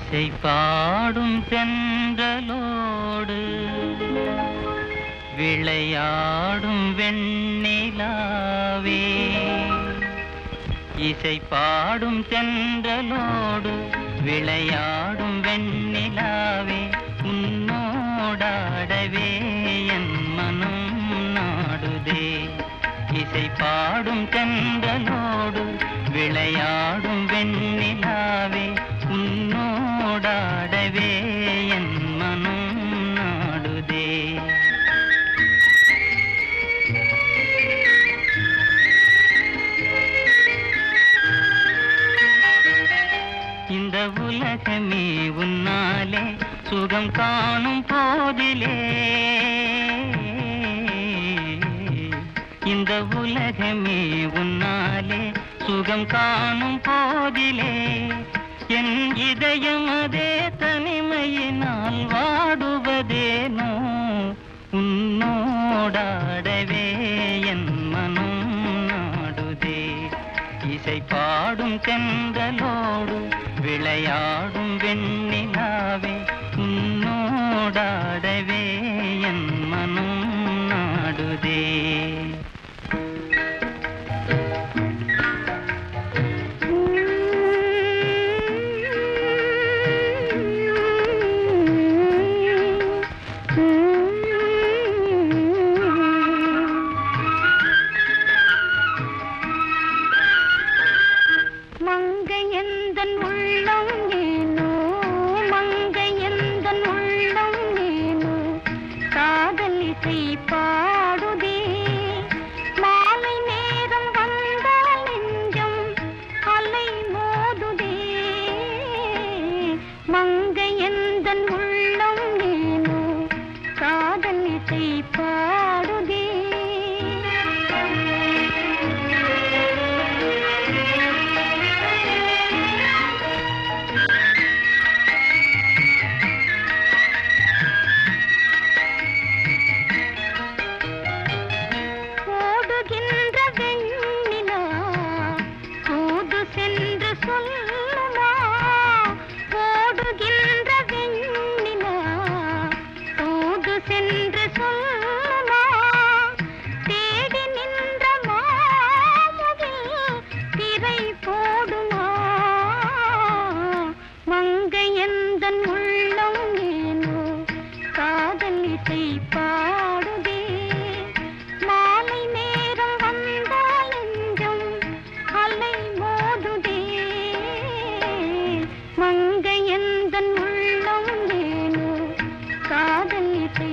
இசை பாடும் தென்றலோடு விளையாடும் வெண்ணிலாவே, இசை பாடும் தென்றலோடு விளையாடும் வெண்ணிலாவே, உன்னோடாடவே என் மனம் நாடுதே. இசை பாடும் தென்றலோடு விளையாடும் வெண்ணிலாவே, உன்னோடாடவே என் மனம் நாடுதே. இந்த உலகமே உன்னாலே சுகம் காணும் போதிலே, இந்த உலகமே உன்னாலே சுகம் காணும் போதிலே, என் இதயம் அதே தனிமையினால் வாடுவதேனோ, உன்னோடாடவே என் மனம் நாடுதே. இசை பாடும் தென்றலோடு விளையாடும் வெண்ணிலாவே, உன்னோடாடவே என் மனம் நாடுதே. மங்கையந்தன் உள்ளம் ஏனோ, மங்கையந்தன் உள்ளம் ஏனோ, காதல் இசை பாடுதே. மாலை நேரம் வந்தால் நெஞ்சம் அலை மோதுதே. மங்கையந்தன் உள்ளம் ஏனோ, காதல் இசை பாடுதே. மங்கையந்தன் உள்ளம் ஏனோ, காதல் இசை பாடுதே. மாலை நேரம் வந்தால் நெஞ்சம் அலை மோதுதே. மங்கையந்தன் உள்ளம் ஏனோ, காதல் இசை